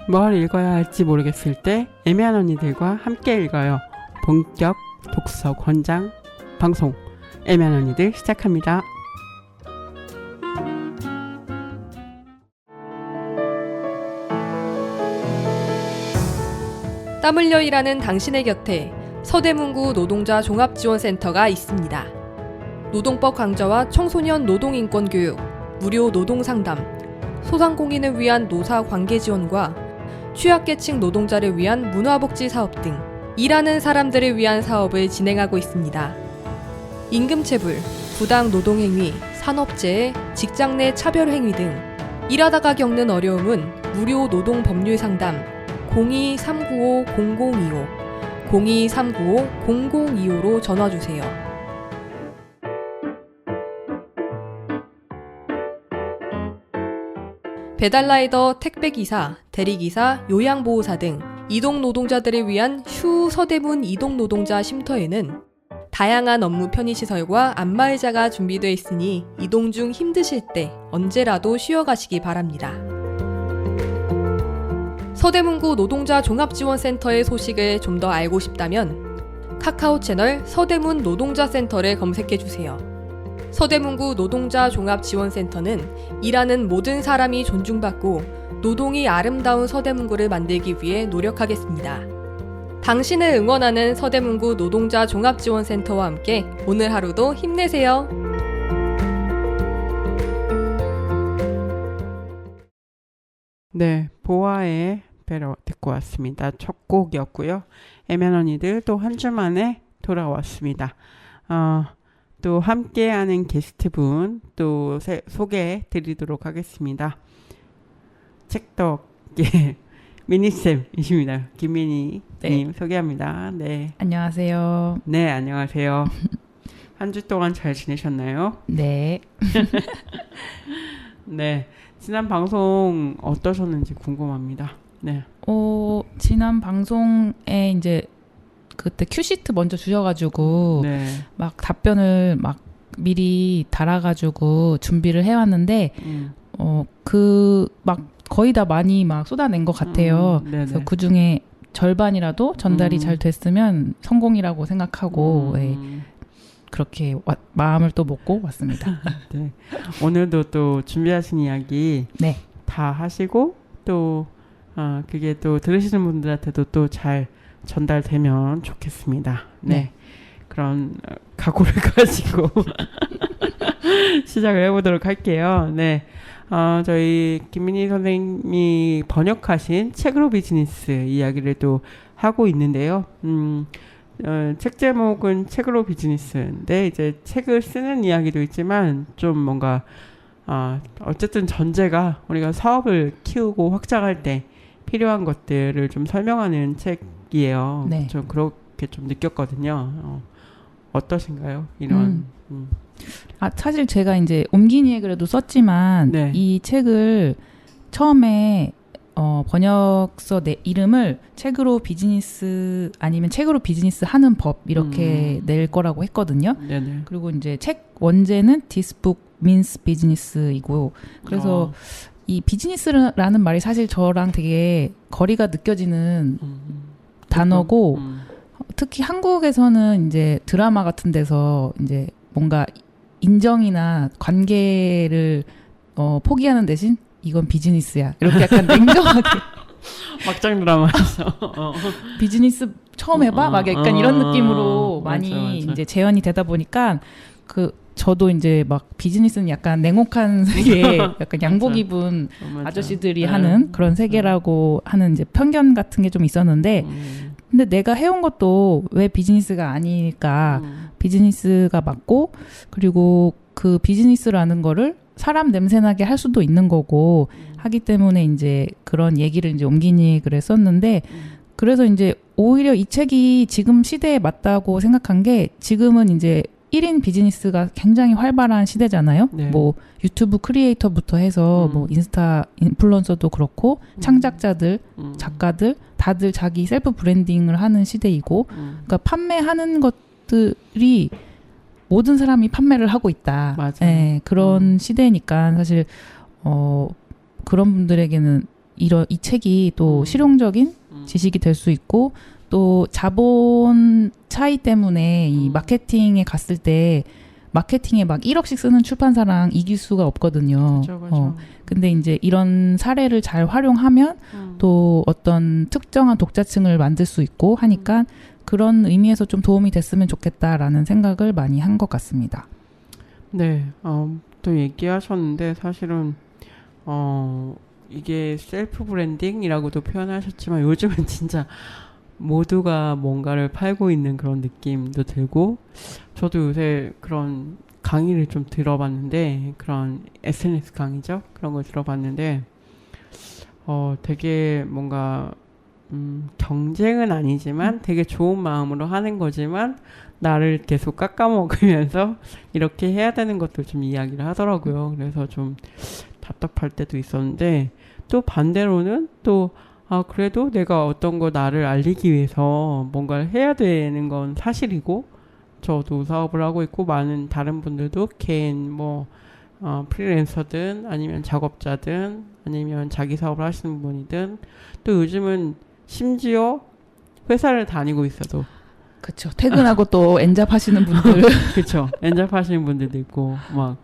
뭘 읽어야 할지 모르겠을 때 애매한 언니들과 함께 읽어요. 본격 독서 권장 방송 애매한 언니들 시작합니다. 땀 흘려 일하는 당신의 곁에 서대문구 노동자 종합지원센터가 있습니다. 노동법 강좌와 청소년 노동인권 교육, 무료 노동상담, 소상공인을 위한 노사 관계 지원과 취약계층 노동자를 위한 문화복지 사업 등 일하는 사람들을 위한 사업을 진행하고 있습니다. 임금체불, 부당 노동행위, 산업재해, 직장 내 차별행위 등 일하다가 겪는 어려움은 무료 노동법률 상담 02-395-0025, 02-395-0025로 전화주세요. 배달라이더, 택배기사, 대리기사, 요양보호사 등 이동노동자들을 위한 휴 서대문 이동노동자 쉼터에는 다양한 업무 편의시설과 안마의자가 준비되어 있으니 이동 중 힘드실 때 언제라도 쉬어가시기 바랍니다. 서대문구 노동자 종합지원센터의 소식을 좀 더 알고 싶다면 카카오 채널 서대문 노동자센터를 검색해주세요. 서대문구 노동자 종합지원센터는 일하는 모든 사람이 존중받고 노동이 아름다운 서대문구를 만들기 위해 노력하겠습니다. 당신을 응원하는 서대문구 노동자 종합지원센터와 함께 오늘 하루도 힘내세요. 네, 보아의 배로 듣고 왔습니다. 첫 곡이었고요. 애매한 언니들 또 한 주 만에 돌아왔습니다. 또 함께하는 게스트분 또 소개해 드리도록 하겠습니다. 책덕의 미니쌤이십니다. 김민희님 소개합니다. 네. 안녕하세요. 네, 안녕하세요. 한 주 동안 잘 지내셨나요? 네. 네. 지난 방송 어떠셨는지 궁금합니다. 네. 지난 방송에 이제 그때 큐시트 먼저 주셔가지고 네. 막 답변을 막 미리 달아가지고 준비를 해왔는데 그 막 거의 다 많이 막 쏟아낸 것 같아요. 그래서 그 중에 절반이라도 전달이 잘 됐으면 성공이라고 생각하고 그렇게 마음을 또 먹고 왔습니다. 네. 오늘도 또 준비하신 이야기 네. 다 하시고 또 그게 또 들으시는 분들한테도 또 잘 전달되면 좋겠습니다. 네. 네. 그런 각오를 가지고 시작을 해보도록 할게요. 네. 저희 김민희 선생님이 번역하신 책으로 비즈니스 이야기를 또 하고 있는데요. 책 제목은 책으로 비즈니스인데 이제 책을 쓰는 이야기도 있지만 좀 뭔가 어쨌든 전제가 우리가 사업을 키우고 확장할 때 필요한 것들을 좀 설명하는 책이에요. 네. 좀 그렇게 좀 느꼈거든요. 어떠신가요? 이런 사실 제가 이제 옴기니에 그래도 썼지만 네. 이 책을 처음에 번역서 내 이름을 책으로 비즈니스 아니면 책으로 비즈니스 하는 법 이렇게 낼 거라고 했거든요. 네네. 그리고 이제 책 원제는 This book means business이고 그래서 이 비즈니스라는 말이 사실 저랑 되게 거리가 느껴지는 단어고 특히 한국에서는 이제 드라마 같은 데서 이제 뭔가 인정이나 관계를 포기하는 대신 이건 비즈니스야 이렇게 약간 냉정하게 막장 드라마에서 비즈니스 처음 해봐 막 약간 이런 느낌으로 많이 맞아. 이제 재현이 되다 보니까 저도 이제 막 비즈니스는 약간 냉혹한 세계, 약간 양복 입은 아저씨들이 하는 그런 세계라고 하는 이제 편견 같은 게 좀 있었는데, 근데 내가 해온 것도 왜 비즈니스가 아닐까? 비즈니스가 맞고, 그리고 그 비즈니스라는 거를 사람 냄새나게 할 수도 있는 거고 하기 때문에 이제 그런 얘기를 이제 옴기니 글에 썼는데, 그래서 이제 오히려 이 책이 지금 시대에 맞다고 생각한 게 지금은 이제 1인 비즈니스가 굉장히 활발한 시대잖아요. 네. 뭐 유튜브 크리에이터부터 해서 뭐 인스타 인플루언서도 그렇고 창작자들, 작가들 다들 자기 셀프 브랜딩을 하는 시대이고 그러니까 판매하는 것들이 모든 사람이 판매를 하고 있다. 맞아요. 네, 그런 시대니까 사실 그런 분들에게는 이 책이 또 실용적인 음. 지식이 될 수 있고 또 자본 차이 때문에 이 마케팅에 갔을 때 마케팅에 막 1억씩 쓰는 출판사랑 이길 수가 없거든요. 그렇죠. 근데 이제 이런 사례를 잘 활용하면 또 어떤 특정한 독자층을 만들 수 있고 하니까 그런 의미에서 좀 도움이 됐으면 좋겠다라는 생각을 많이 한 것 같습니다. 네, 또 얘기하셨는데 사실은 이게 셀프 브랜딩이라고도 표현하셨지만 요즘은 진짜 모두가 뭔가를 팔고 있는 그런 느낌도 들고 저도 요새 그런 강의를 좀 들어봤는데 그런 SNS 강의죠. 그런 걸 들어봤는데 되게 뭔가 경쟁은 아니지만 되게 좋은 마음으로 하는 거지만 나를 계속 깎아먹으면서 이렇게 해야 되는 것도 좀 이야기를 하더라고요. 그래서 좀 답답할 때도 있었는데 또 반대로는 또 그래도 내가 어떤 거 나를 알리기 위해서 뭔가를 해야 되는 건 사실이고 저도 사업을 하고 있고 많은 다른 분들도 개인 프리랜서든 아니면 작업자든 아니면 자기 사업을 하시는 분이든 또 요즘은 심지어 회사를 다니고 있어도 그렇죠. 퇴근하고 또 엔잡 하시는 분들 그렇죠. 엔잡 하시는 분들도 있고 막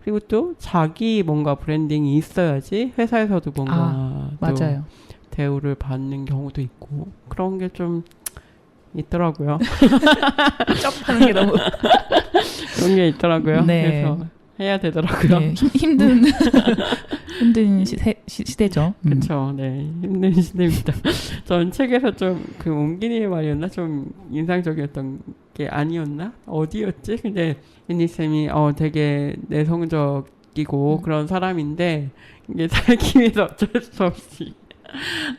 그리고 또 자기 뭔가 브랜딩이 있어야지 회사에서도 뭔가 또 맞아요. 대우를 받는 경우도 있고 그런 게 좀 있더라고요. 점프하는 게 너무 그런 게 있더라고요. 네. 그래서 해야 되더라고요. 네, 힘든 시대죠. 그렇죠. 네, 힘든 시대입니다. 전 책에서 좀 그 옹기니의 말이었나 좀 인상적이었던 게 아니었나 어디였지? 근데 앤니 쌤이 되게 내성적이고 그런 사람인데 이게 살기 위해서 어쩔 수 없이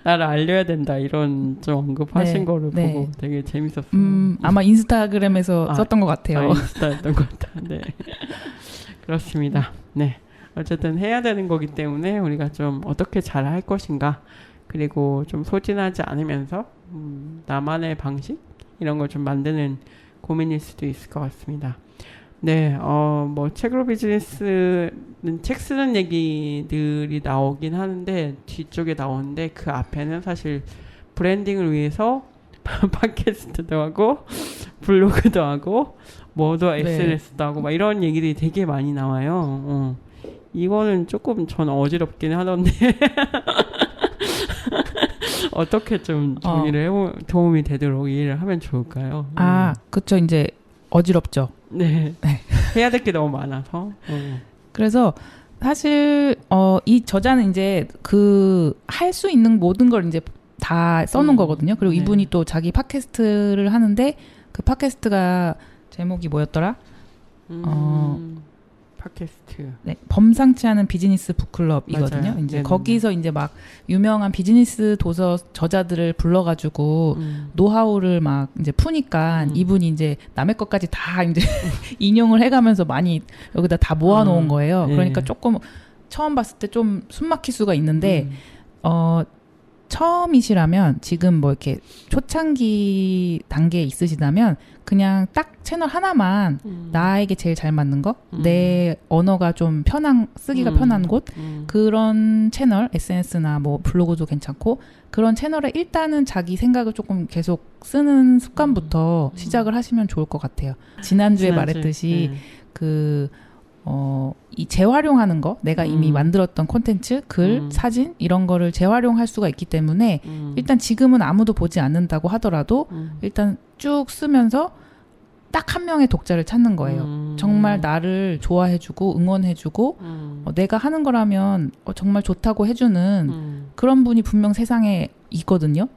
나를 알려야 된다 이런 좀 언급하신 네, 거를 네. 보고 되게 재밌었어요. 아마 인스타그램에서 썼던 것 같아요. 인스타였던 것 같아. 네, 그렇습니다. 네, 어쨌든 해야 되는 거기 때문에 우리가 좀 어떻게 잘 할 것인가 그리고 좀 소진하지 않으면서 나만의 방식 이런 걸 좀 만드는 고민일 수도 있을 것 같습니다. 네, 책으로 비즈니스는 책 쓰는 얘기들이 나오긴 하는데 뒤쪽에 나오는데 그 앞에는 사실 브랜딩을 위해서 팟캐스트도 하고 블로그도 하고 SNS도 하고 막 이런 얘기들이 되게 많이 나와요. 이거는 조금 전 어지럽긴 하던데 어떻게 좀 정리를 도움이 되도록 이해를 하면 좋을까요? 그쵸. 이제 어지럽죠. 네. 해야 될 게 너무 많아서. 그래서 사실 이 저자는 이제 그 할 수 있는 모든 걸 이제 다 써놓은 거거든요. 그리고 네. 이분이 또 자기 팟캐스트를 하는데 그 팟캐스트가 제목이 뭐였더라? 팟캐스트. 네, 범상치 않은 비즈니스 북클럽이거든요. 맞아요. 이제 네네네. 거기서 이제 막 유명한 비즈니스 도서 저자들을 불러가지고 노하우를 막 이제 푸니까 이분이 이제 남의 것까지 다 이제 인용을 해가면서 많이 여기다 다 모아놓은 거예요. 네. 그러니까 조금 처음 봤을 때 좀 숨막힐 수가 있는데 처음이시라면 지금 뭐 이렇게 초창기 단계에 있으시다면 그냥 딱 채널 하나만 나에게 제일 잘 맞는 거, 내 언어가 좀 쓰기가 편한 곳, 그런 채널, SNS나 뭐 블로그도 괜찮고 그런 채널에 일단은 자기 생각을 조금 계속 쓰는 습관부터 시작을 하시면 좋을 것 같아요. 지난주에 말했듯이 이 재활용하는 거, 내가 이미 만들었던 콘텐츠, 글, 사진 이런 거를 재활용할 수가 있기 때문에 일단 지금은 아무도 보지 않는다고 하더라도 일단 쭉 쓰면서 딱 한 명의 독자를 찾는 거예요. 정말 나를 좋아해주고 응원해주고 내가 하는 거라면 정말 좋다고 해주는 그런 분이 분명 세상에 있거든요.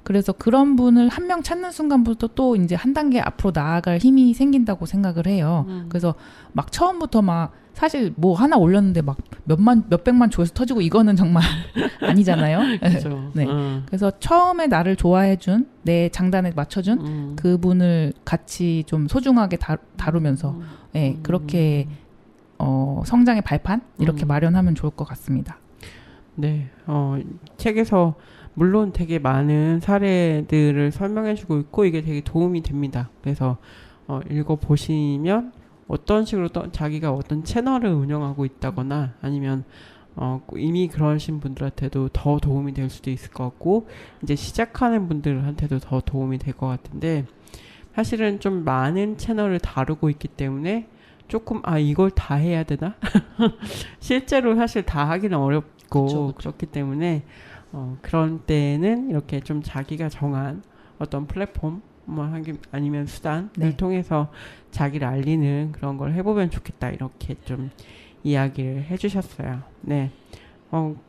그래서 그런 분을 한 명 찾는 순간부터 또 이제 한 단계 앞으로 나아갈 힘이 생긴다고 생각을 해요. 그래서 막 처음부터 막 사실 뭐 하나 올렸는데 막 몇백만 조회수 터지고 이거는 정말 아니잖아요. 그렇죠. 네. 그래서 처음에 나를 좋아해준 내 장단에 맞춰준 그분을 같이 좀 소중하게 다루면서 네, 그렇게 성장의 발판 이렇게 마련하면 좋을 것 같습니다. 네, 책에서 물론 되게 많은 사례들을 설명해주고 있고 이게 되게 도움이 됩니다. 그래서 읽어보시면 어떤 식으로 자기가 어떤 채널을 운영하고 있다거나 아니면 이미 그러신 분들한테도 더 도움이 될 수도 있을 것 같고 이제 시작하는 분들한테도 더 도움이 될 것 같은데 사실은 좀 많은 채널을 다루고 있기 때문에 조금 이걸 다 해야 되나? 실제로 사실 다 하기는 어렵고 그쵸. 그렇기 때문에 그런 때는 이렇게 좀 자기가 정한 어떤 플랫폼 아니면 수단을 네. 통해서 자기를 알리는 그런 걸 해보면 좋겠다 이렇게 좀 이야기를 해주셨어요. 네,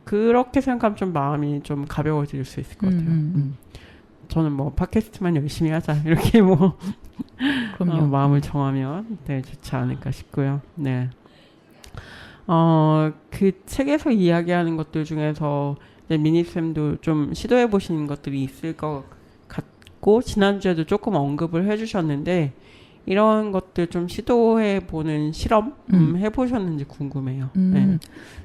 그렇게 생각하면 좀 마음이 좀 가벼워질 수 있을 것 같아요. 저는 뭐 팟캐스트만 열심히 하자 이렇게 뭐 그럼요. 마음을 정하면 네, 좋지 않을까 싶고요. 네. 그 책에서 이야기하는 것들 중에서 미니쌤도 좀 시도해 보시는 것들이 있을 것 같고 지난주에도 조금 언급을 해주셨는데 이런 것들 좀 시도해 보는 실험 해보셨는지 궁금해요. 네.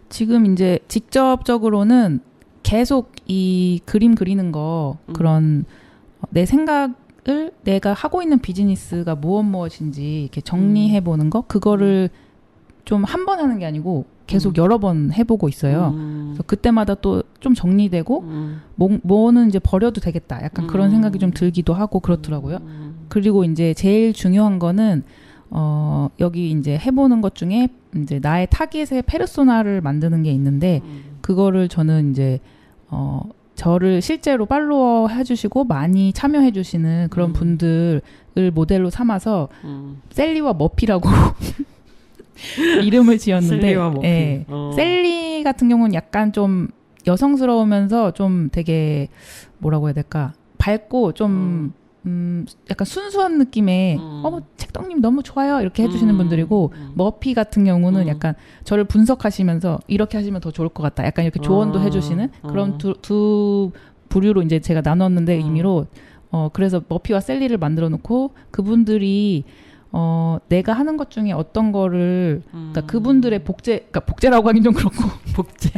지금 이제 직접적으로는 계속 이 그림 그리는 거 그런 내 생각을 내가 하고 있는 비즈니스가 무엇인지 이렇게 정리해 보는 거 그거를 좀 한 번 하는 게 아니고 계속 여러 번 해보고 있어요. 그래서 그때마다 또 좀 정리되고 뭐는 이제 버려도 되겠다. 약간 그런 생각이 좀 들기도 하고 그렇더라고요. 그리고 이제 제일 중요한 거는 여기 이제 해보는 것 중에 이제 나의 타깃의 페르소나를 만드는 게 있는데 그거를 저는 이제 저를 실제로 팔로워 해주시고 많이 참여해주시는 그런 분들을 모델로 삼아서 셀리와 머피라고 이름을 지었는데 셀리와 머피. 예, 셀리 같은 경우는 약간 좀 여성스러우면서 좀 되게 뭐라고 해야 될까 밝고 좀 약간 순수한 느낌의 책덕님 너무 좋아요 이렇게 해주시는 분들이고 머피 같은 경우는 약간 저를 분석하시면서 이렇게 하시면 더 좋을 것 같다 약간 이렇게 조언도 해주시는 그런 두 부류로 이제 제가 나눴는데 의미로 그래서 머피와 셀리를 만들어 놓고 그분들이 내가 하는 것 중에 어떤 거를 그러니까 그분들의 그러니까 복제라고 하긴 좀 그렇고 복제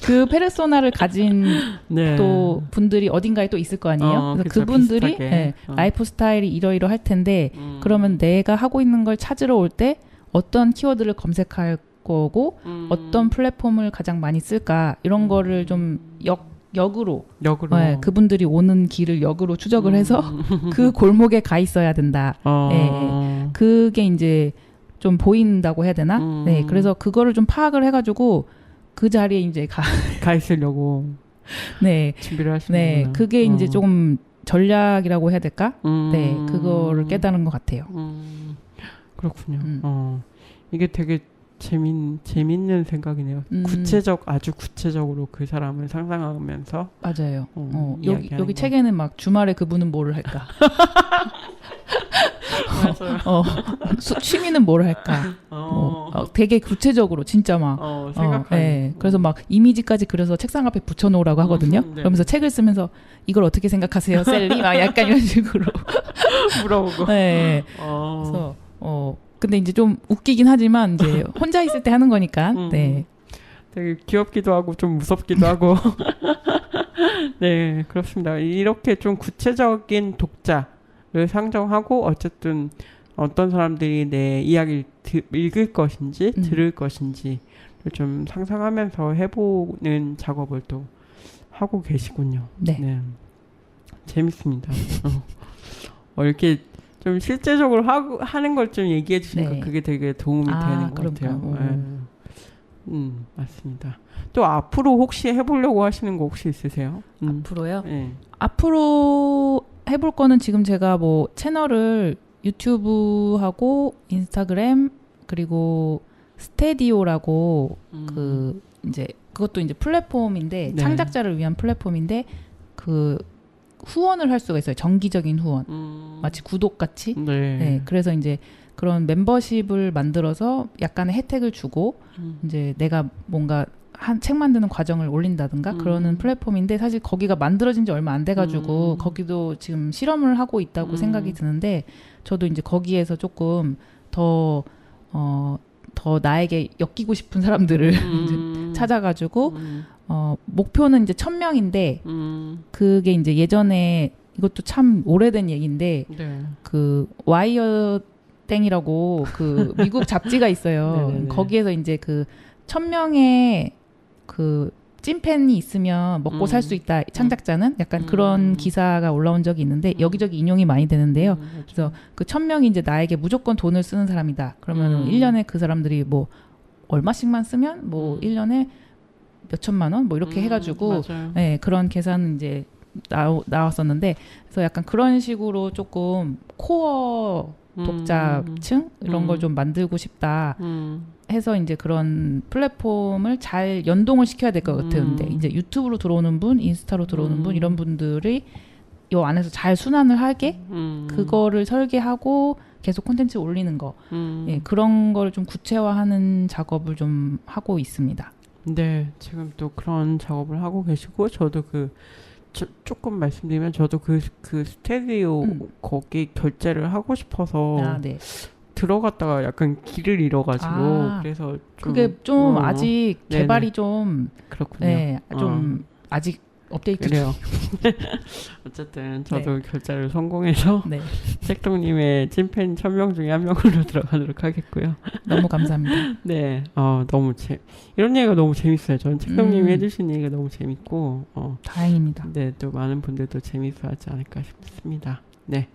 그 페르소나를 가진 네. 또 분들이 어딘가에 또 있을 거 아니에요. 그래서 그쵸, 그분들이 비슷하게. 라이프 스타일이 이러이러할 텐데 그러면 내가 하고 있는 걸 찾으러 올 때 어떤 키워드를 검색할 거고 어떤 플랫폼을 가장 많이 쓸까 이런 거를 좀 역으로 네, 그분들이 오는 길을 역으로 추적을 해서 그 골목에 가 있어야 된다. 네, 그게 이제 좀 보인다고 해야 되나? 네, 그래서 그거를 좀 파악을 해가지고 그 자리에 이제 가 있으려고 네, 준비를 하시는구나. 네, 그게 이제 조금 전략이라고 해야 될까? 네, 그거를 깨달은 것 같아요. 그렇군요. 이게 되게 재밌는 생각이네요. 아주 구체적으로 그 사람을 상상하면서 맞아요. 여기 이야기하는 거. 책에는 막 주말에 그분은 뭐를 할까? 맞아요. 취미는 뭘 할까? 되게 구체적으로 진짜 막 생각하는. 네. 그래서 막 이미지까지 그려서 책상 앞에 붙여놓으라고 하거든요. 네. 그러면서 책을 쓰면서 이걸 어떻게 생각하세요, 셀리? 막 약간 이런 식으로 물어보고. 네. 그래서 근데 이제 좀 웃기긴 하지만 이제 혼자 있을 때 하는 거니까. 네. 되게 귀엽기도 하고 좀 무섭기도 하고. 네, 그렇습니다. 이렇게 좀 구체적인 독자를 상정하고 어쨌든 어떤 사람들이 내 이야기를 읽을 것인지 들을 것인지를 좀 상상하면서 해보는 작업을 또 하고 계시군요. 네. 재밌습니다. 이렇게 좀 실제적으로 하는 걸 좀 얘기해 주시니까 네. 그게 되게 도움이 되는 것 그런가요? 같아요. 맞습니다. 또 앞으로 혹시 해보려고 하시는 거 혹시 있으세요? 앞으로요? 네. 앞으로 해볼 거는 지금 제가 뭐 채널을 유튜브하고 인스타그램 그리고 스테디오라고 그 이제 그것도 이제 플랫폼인데 네. 창작자를 위한 플랫폼인데 그 후원을 할 수가 있어요. 정기적인 후원. 마치 구독같이. 네. 그래서 이제 그런 멤버십을 만들어서 약간의 혜택을 주고 이제 내가 뭔가 한 책 만드는 과정을 올린다든가 그러는 플랫폼인데 사실 거기가 만들어진 지 얼마 안 돼가지고 거기도 지금 실험을 하고 있다고 생각이 드는데 저도 이제 거기에서 조금 더 나에게 엮이고 싶은 사람들을 이제 찾아가지고 목표는 이제 1,000명인데 그게 이제 예전에 이것도 참 오래된 얘기인데 네. 그 와이어 땡이라고 그 미국 잡지가 있어요. 네네네. 거기에서 이제 그 1,000명의 그 찐팬이 있으면 먹고 살 수 있다. 창작자는 약간 그런 기사가 올라온 적이 있는데 여기저기 인용이 많이 되는데요. 그래서 그 1,000명이 이제 나에게 무조건 돈을 쓰는 사람이다. 그러면 1년에 그 사람들이 뭐 얼마씩만 쓰면 뭐 1년에 몇 천만 원 뭐 이렇게 해가지고 네, 그런 계산은 이제 나왔었는데 그래서 약간 그런 식으로 조금 코어 독자층 이런 걸 좀 만들고 싶다 해서 이제 그런 플랫폼을 잘 연동을 시켜야 될 것 같아요. 근데 이제 유튜브로 들어오는 분, 인스타로 들어오는 분 이런 분들이 이 안에서 잘 순환을 하게 그거를 설계하고 계속 콘텐츠 올리는 거 예, 그런 걸 좀 구체화하는 작업을 좀 하고 있습니다. 네, 지금 또 그런 작업을 하고 계시고 저도 조금 말씀드리면 저도 그 스테디오 거기 결제를 하고 싶어서 네. 들어갔다가 약간 길을 잃어가지고 그래서 그게 좀 아직 개발이 좀 그렇군요. 네, 좀 아직 업데이트 그래요. 어쨌든 저도 결제를 성공해서 책동님의 찐팬 1,000명 중에 한 명으로 들어가도록 하겠고요. 너무 감사합니다. 네, 너무 이런 얘기가 너무 재밌어요. 저는 책동님이 해주신 얘기가 너무 재밌고 다행입니다. 네, 또 많은 분들도 재밌어하지 않을까 싶습니다. 네,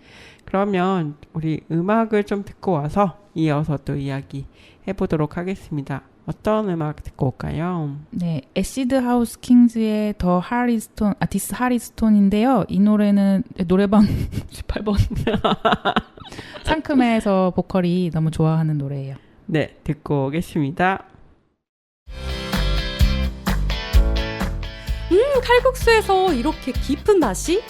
그러면 우리 음악을 좀 듣고 와서 이어서 또 이야기 해보도록 하겠습니다. 어떤 음악 듣고 올까요? 네, 애시드 하우스 킹즈의 더 하리스톤, 디스 하리스톤인데요. 이 노래는 노래방 18번 상큼해서 보컬이 너무 좋아하는 노래예요. 네, 듣고 오겠습니다. 칼국수에서 이렇게 깊은 맛이?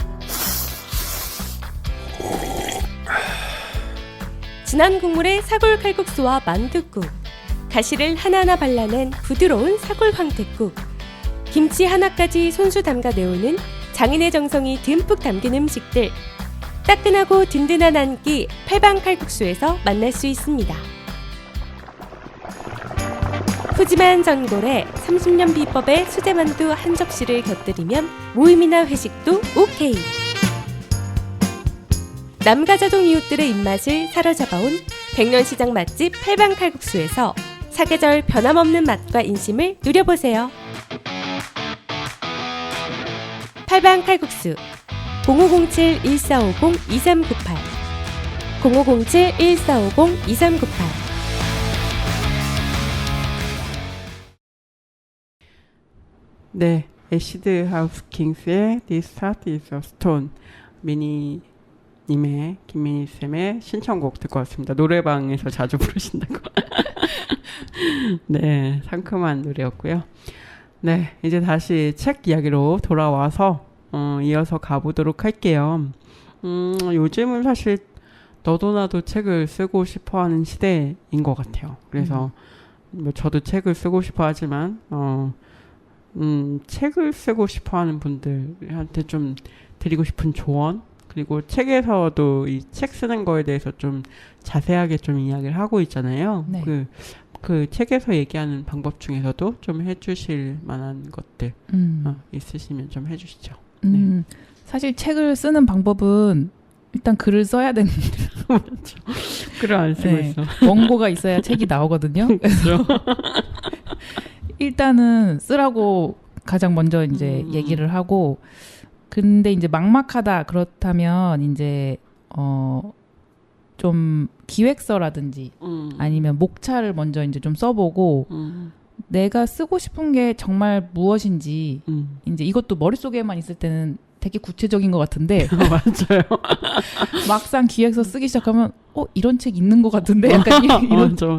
진한 국물의 사골 칼국수와 만둣국, 가시를 하나하나 발라낸 부드러운 사골 황태국, 김치 하나까지 손수 담가 내오는 장인의 정성이 듬뿍 담긴 음식들, 따끈하고 든든한 한 끼 팔방 칼국수에서 만날 수 있습니다. 푸짐한 전골에 30년 비법의 수제만두 한 접시를 곁들이면 모임이나 회식도 오케이. 남가자동 이웃들의 입맛을 사로잡아온 백년시장 맛집 팔방 칼국수에서 사계절 변함없는 맛과 인심을 누려보세요. 팔방 칼국수 0507-1450-2398 0507-1450-2398 네, 애시드 하우스 킹스의 This Heart is a Stone 미니님의 김미니쌤의 신청곡 듣고 왔습니다. 노래방에서 자주 부르신다고. 네, 상큼한 노래였고요. 네, 이제 다시 책 이야기로 돌아와서 이어서 가보도록 할게요. 요즘은 사실 너도 나도 책을 쓰고 싶어하는 시대인 것 같아요. 그래서 뭐 저도 책을 쓰고 싶어 하지만 책을 쓰고 싶어하는 분들한테 좀 드리고 싶은 조언, 그리고 책에서도 이 책 쓰는 거에 대해서 좀 자세하게 좀 이야기를 하고 있잖아요. 네. 그 책에서 얘기하는 방법 중에서도 좀 해주실 만한 것들 있으시면 좀 해주시죠. 네. 사실 책을 쓰는 방법은 일단 글을 써야 되는 그렇죠. 글을 안 쓰고 있어. 원고가 있어야 책이 나오거든요. 그래서 일단은 쓰라고 가장 먼저 이제 얘기를 하고, 근데 이제 막막하다 그렇다면 이제 좀 기획서라든지 아니면 목차를 먼저 이제 좀 써보고 내가 쓰고 싶은 게 정말 무엇인지 이제 이것도 머릿속에만 있을 때는 되게 구체적인 것 같은데 맞아요. 막상 기획서 쓰기 시작하면 이런 책 있는 것 같은데 약간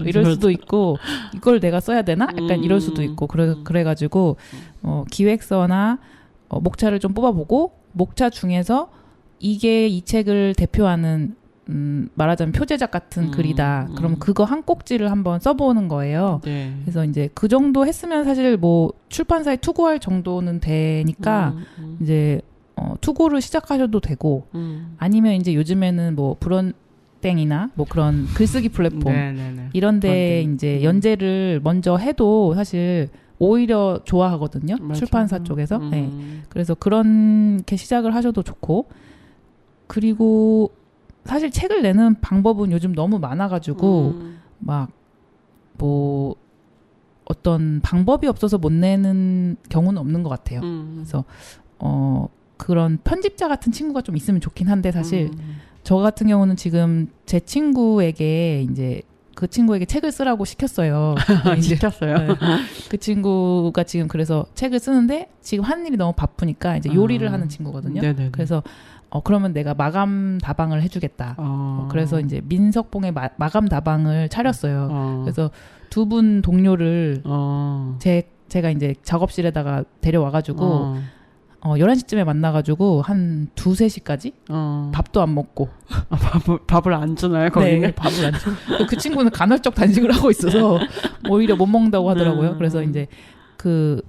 이럴 수도 있고, 이걸 내가 써야 되나? 약간 이럴 수도 있고, 그래가지고 기획서나 목차를 좀 뽑아보고, 목차 중에서 이게 이 책을 대표하는 말하자면 표제작 같은 글이다. 그럼 그거 한 꼭지를 한번 써보는 거예요. 네. 그래서 이제 그 정도 했으면 사실 뭐 출판사에 투고할 정도는 되니까 이제 투고를 시작하셔도 되고, 아니면 이제 요즘에는 뭐 브런땡이나 뭐 그런 글쓰기 플랫폼 이런데 이제 연재를 먼저 해도 사실 오히려 좋아하거든요. 맞아. 출판사 쪽에서. 네. 그래서 그렇게 시작을 하셔도 좋고, 그리고 사실 책을 내는 방법은 요즘 너무 많아가지고 막 뭐 어떤 방법이 없어서 못 내는 경우는 없는 것 같아요. 그래서 그런 편집자 같은 친구가 좀 있으면 좋긴 한데 사실 저 같은 경우는 지금 제 친구에게 이제 그 친구에게 책을 쓰라고 시켰어요. 이제, 시켰어요. 네. 그 친구가 지금 그래서 책을 쓰는데 지금 하는 일이 너무 바쁘니까 이제 요리를 하는 친구거든요. 네네네. 그래서 그러면 내가 마감 다방을 해주겠다. 그래서 이제 민석봉의 마감 다방을 차렸어요. 그래서 두 분 동료를 제가 이제 작업실에다가 데려와가지고 11시쯤에 만나가지고 한 2, 3시까지 밥도 안 먹고 밥을 안 주나요 거기는? 네, 밥을 안 줘. 그 친구는 간헐적 단식을 하고 있어서 오히려 못 먹는다고 하더라고요. 그래서 이제 그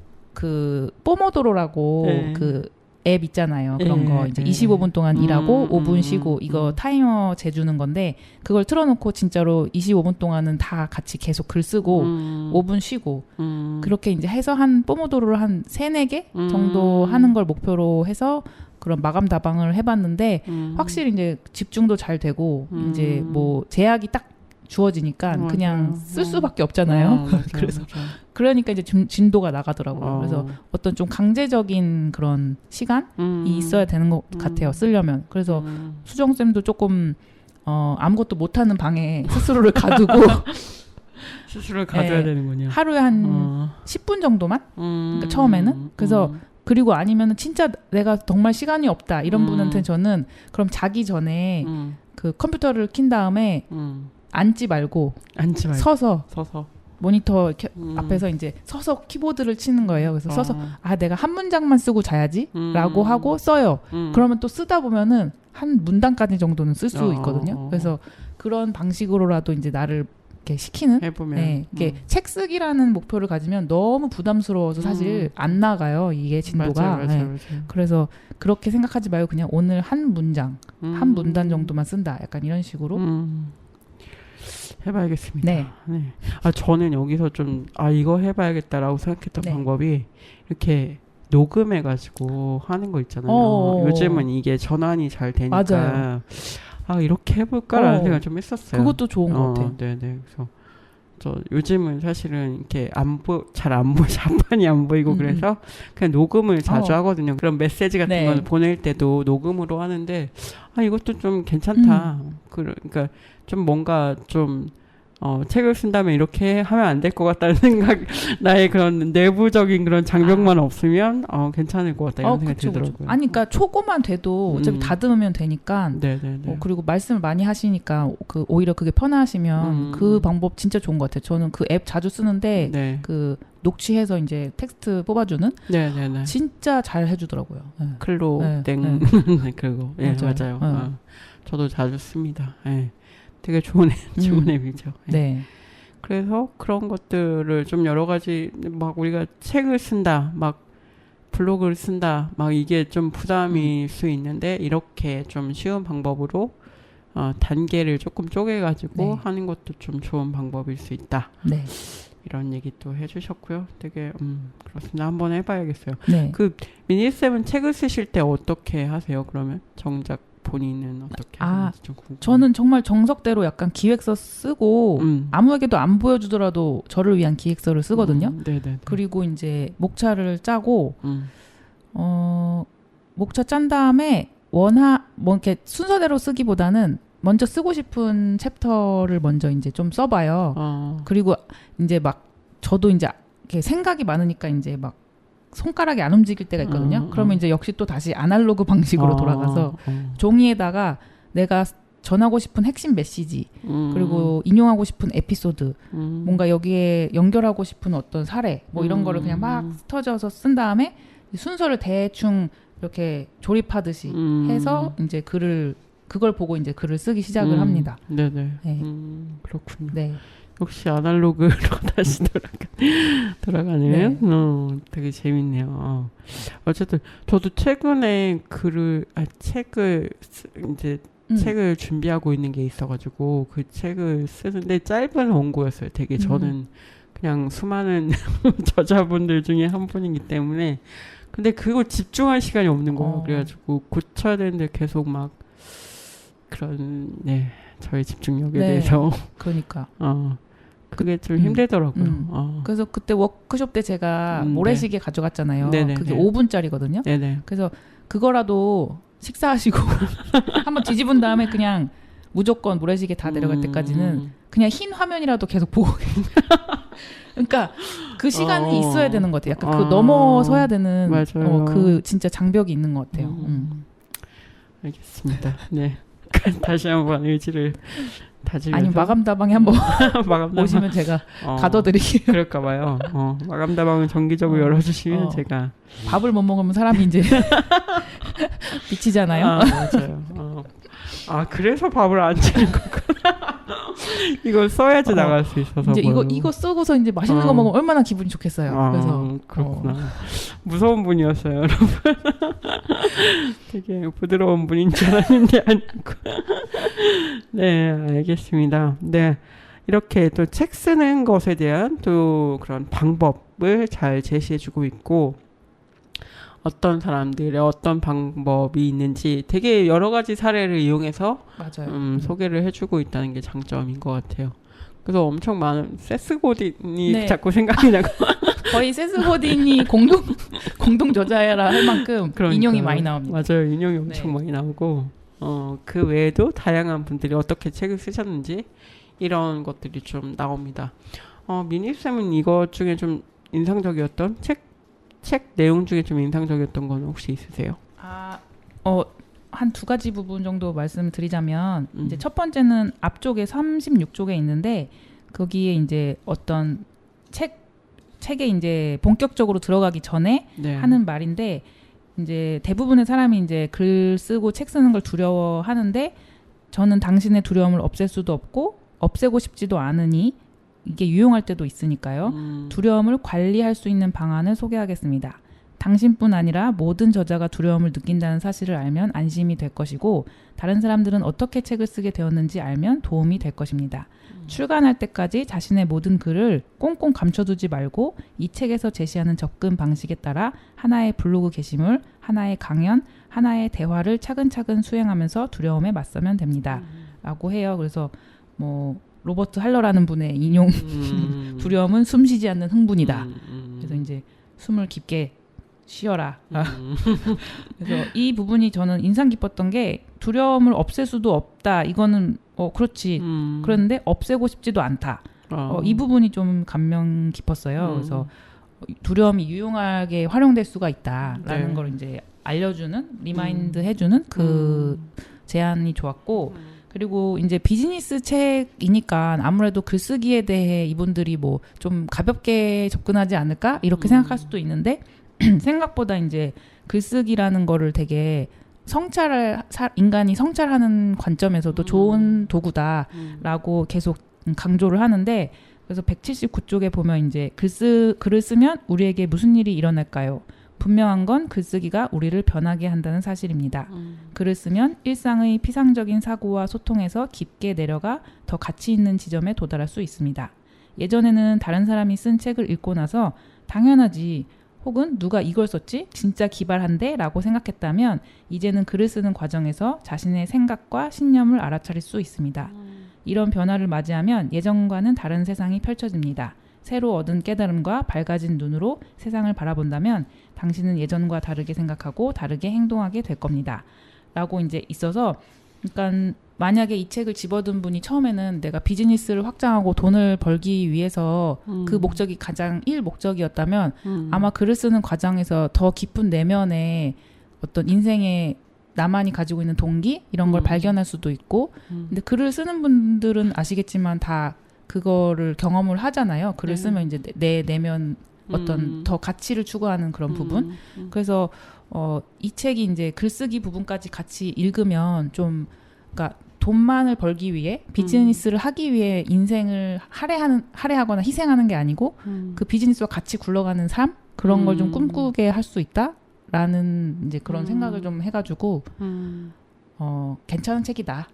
뽀모도로라고 네. 그 앱 있잖아요. 그런 네, 거 이제 네. 25분 동안 일하고 5분 쉬고 이거 타이머 재주는 건데 그걸 틀어놓고 진짜로 25분 동안은 다 같이 계속 글 쓰고 5분 쉬고 그렇게 이제 해서 한 뽀모도로를 한 3-4개 정도 하는 걸 목표로 해서 그런 마감 다방을 해봤는데 확실히 이제 집중도 잘 되고 이제 뭐 제약이 딱 주어지니까 맞아요. 그냥 쓸 수밖에 없잖아요. 맞아요, 그래서 맞아요. 그러니까 이제 진도가 나가더라고요. 그래서 어떤 좀 강제적인 그런 시간이 있어야 되는 것 같아요. 쓰려면. 그래서 수정쌤도 조금 아무것도 못하는 방에 스스로를 가두고 스스로를 가져야 네. 되는군요. 하루에 한 10분 정도만? 그러니까 처음에는. 그래서 그리고 아니면은 진짜 내가 정말 시간이 없다 이런 분한테 저는 그럼 자기 전에 그 컴퓨터를 킨 다음에 앉지 말고 서서 모니터 앞에서 이제 서서 키보드를 치는 거예요. 그래서 서서 내가 한 문장만 쓰고 자야지라고 하고 써요. 그러면 또 쓰다 보면은 한 문단까지 정도는 쓸 수 있거든요. 그래서 그런 방식으로라도 이제 나를 이렇게 시키는 해보면 네, 이게 책 쓰기라는 목표를 가지면 너무 부담스러워서 사실 안 나가요. 이게 진도가. 맞아요. 그래서 그렇게 생각하지 말고 그냥 오늘 한 문장, 한 문단 정도만 쓴다. 약간 이런 식으로. 해봐야겠습니다. 네. 네. 저는 여기서 좀 이거 해봐야겠다라고 생각했던 네. 방법이 이렇게 녹음해가지고 하는 거 있잖아요. 요즘은 이게 전환이 잘 되니까 맞아요. 이렇게 해볼까라는 생각을 좀 했었어요. 그것도 좋은 것 같아요. 네네. 그래서 저 요즘은 사실은 이렇게 잘 안 보이, 자판이 안 보이고 그래서 그냥 녹음을 자주 하거든요. 그런 메시지 같은 네. 걸 보낼 때도 녹음으로 하는데 이것도 좀 괜찮다. 그러니까 좀 뭔가 좀 책을 쓴다면 이렇게 하면 안 될 것 같다는 생각, 나의 그런 내부적인 그런 장벽만 없으면 괜찮을 것 같다 이런 생각이 들더라고요. 아니, 그러니까 초고만 돼도 어차피 다듬으면 되니까. 네네네. 그리고 말씀을 많이 하시니까 오히려 그게 편하시면 그 방법 진짜 좋은 것 같아요. 저는 그 앱 자주 쓰는데 네. 그 녹취해서 이제 텍스트 뽑아주는 네네네. 진짜 잘 해주더라고요. 네. 클로 네, 땡 그리고 맞아요. 저도 자주 씁니다. 네. 되게 좋은 앱이죠. 네. 그래서 그런 것들을 좀 여러 가지 막 우리가 책을 쓴다, 막 블로그를 쓴다, 막 이게 좀 부담일 수 있는데 이렇게 좀 쉬운 방법으로 단계를 조금 쪼개가지고 네. 하는 것도 좀 좋은 방법일 수 있다. 네. 이런 얘기 또 해주셨고요. 되게 그렇습니다. 한번 해봐야겠어요. 네. 그 미니쌤은 책을 쓰실 때 어떻게 하세요? 그러면 정작 본인은 어떻게 하는지 좀 궁금해요. 저는 정말 정석대로 약간 기획서 쓰고 아무에게도 안 보여주더라도 저를 위한 기획서를 쓰거든요. 네네. 그리고 이제 목차를 짜고 목차 짠 다음에 뭐 이렇게 순서대로 쓰기보다는 먼저 쓰고 싶은 챕터를 먼저 이제 좀 써봐요. 그리고 이제 막 저도 이제 이렇게 생각이 많으니까 이제 막 손가락이 안 움직일 때가 있거든요. 그러면 이제 역시 또 다시 아날로그 방식으로 돌아가서 종이에다가 내가 전하고 싶은 핵심 메시지 그리고 인용하고 싶은 에피소드 뭔가 여기에 연결하고 싶은 어떤 사례 뭐 이런 거를 그냥 막 흩어져서 쓴 다음에 순서를 대충 이렇게 조립하듯이 해서 이제 그걸 보고 이제 글을 쓰기 시작을 합니다. 네네. 네. 그렇군요. 네. 역시 아날로그로 다시 돌아가네요. 네. 되게 재밌네요. 어쨌든 저도 최근에 책을 준비하고 있는 게 있어가지고 그 책을 쓰는데 짧은 원고였어요. 되게 저는 그냥 수많은 저자분들 중에 한 분이기 때문에 근데 그거 집중할 시간이 없는 거예요. 그래가지고 고쳐야 되는데 계속 막 그런 저의 집중력에 대해서 그러니까 그게 좀 힘들더라고요. 그래서 그때 워크숍 때 제가 네. 모래시계 가져갔잖아요. 네네네. 그게 5분짜리거든요. 네네. 그래서 그거라도 식사하시고 한번 뒤집은 다음에 그냥 무조건 모래시계 다 내려갈 때까지는 그냥 흰 화면이라도 계속 보고 그러니까 그 시간이 있어야 되는 것 같아요. 약간 그 넘어서야 되는 그 진짜 장벽이 있는 것 같아요. 알겠습니다. 네. 다시 한번 의지를 다지면서 아니 마감다방에 한번 마감다방 오시면 제가 가둬드릴게요. 그럴까 봐요. 마감다방은 정기적으로 열어주시면 제가 밥을 못 먹으면 사람이 이제 미치잖아요. 맞아요. 그래서 밥을 안 주는 거구나. 이걸 써야지 나갈 수 있어서. 이제 이거 쓰고서 이제 맛있는 거 먹으면 얼마나 기분이 좋겠어요. 그래서 그렇구나. 무서운 분이었어요, 여러분. 되게 부드러운 분인 줄 알았는데 아니고. 네, 알겠습니다. 네, 이렇게 또 책 쓰는 것에 대한 또 그런 방법을 잘 제시해주고 있고. 어떤 사람들의 어떤 방법이 있는지 되게 여러 가지 사례를 이용해서 맞아요. 소개를 해주고 있다는 게 장점인 것 같아요. 그래서 엄청 많은 세스 고딘이 네. 자꾸 생각이 나고 거의 세스 고딘이 공동 저자라 할 만큼 인용이 많이 나옵니다. 맞아요, 인용이 엄청 많이 나오고 그 외에도 다양한 분들이 어떻게 책을 쓰셨는지 이런 것들이 좀 나옵니다. 미니쌤은 이것 중에 좀 인상적이었던 책 내용 중에 좀 인상적이었던 건 혹시 있으세요? 한 두 가지 부분 정도 말씀드리자면 이제 첫 번째는 앞쪽에 36쪽에 있는데 거기에 이제 어떤 책에 이제 본격적으로 들어가기 전에 하는 말인데 이제 대부분의 사람이 이제 글 쓰고 책 쓰는 걸 두려워하는데 저는 당신의 두려움을 없앨 수도 없고 없애고 싶지도 않으니 이게 유용할 때도 있으니까요. 두려움을 관리할 수 있는 방안을 소개하겠습니다. 당신뿐 아니라 모든 저자가 두려움을 느낀다는 사실을 알면 안심이 될 것이고 다른 사람들은 어떻게 책을 쓰게 되었는지 알면 도움이 될 것입니다. 출간할 때까지 자신의 모든 글을 꽁꽁 감춰두지 말고 이 책에서 제시하는 접근 방식에 따라 하나의 블로그 게시물, 하나의 강연, 하나의 대화를 차근차근 수행하면서 두려움에 맞서면 됩니다. 라고 해요. 그래서 로버트 할러라는 분의 인용 두려움은 숨쉬지 않는 흥분이다. 그래서 이제 숨을 깊게 쉬어라. 그래서 이 부분이 저는 인상 깊었던 게 두려움을 없앨 수도 없다. 이거는 그렇지. 그런데 없애고 싶지도 않다. 이 부분이 좀 감명 깊었어요. 그래서 두려움이 유용하게 활용될 수가 있다라는 걸 이제 알려주는 리마인드 해주는 그 제안이 좋았고. 그리고 이제 비즈니스 책이니까 아무래도 글쓰기에 대해 이분들이 좀 가볍게 접근하지 않을까 이렇게 생각할 수도 있는데 생각보다 이제 글쓰기라는 거를 되게 인간이 성찰하는 관점에서도 좋은 도구다라고 계속 강조를 하는데 그래서 179쪽에 보면 이제 글을 쓰면 우리에게 무슨 일이 일어날까요? 분명한 건 글쓰기가 우리를 변하게 한다는 사실입니다. 글을 쓰면 일상의 피상적인 사고와 소통에서 깊게 내려가 더 가치 있는 지점에 도달할 수 있습니다. 예전에는 다른 사람이 쓴 책을 읽고 나서 당연하지 혹은 누가 이걸 썼지? 진짜 기발한데? 라고 생각했다면 이제는 글을 쓰는 과정에서 자신의 생각과 신념을 알아차릴 수 있습니다. 이런 변화를 맞이하면 예전과는 다른 세상이 펼쳐집니다. 새로 얻은 깨달음과 밝아진 눈으로 세상을 바라본다면 당신은 예전과 다르게 생각하고 다르게 행동하게 될 겁니다. 라고 이제 있어서 그러니까 만약에 이 책을 집어든 분이 처음에는 내가 비즈니스를 확장하고 돈을 벌기 위해서 그 목적이 가장 1목적이었다면 아마 글을 쓰는 과정에서 더 깊은 내면의 어떤 인생의 나만이 가지고 있는 동기 이런 걸 발견할 수도 있고 근데 글을 쓰는 분들은 아시겠지만 다 그거를 경험을 하잖아요. 글을 쓰면 이제 내 내면 어떤 더 가치를 추구하는 그런 부분. 그래서 이 책이 이제 글쓰기 부분까지 같이 읽으면 좀 그러니까 돈만을 벌기 위해 비즈니스를 하기 위해 인생을 할애하거나 희생하는 게 아니고 그 비즈니스와 같이 굴러가는 삶 그런 걸 좀 꿈꾸게 할 수 있다라는 이제 그런 생각을 좀 해가지고 괜찮은 책이다.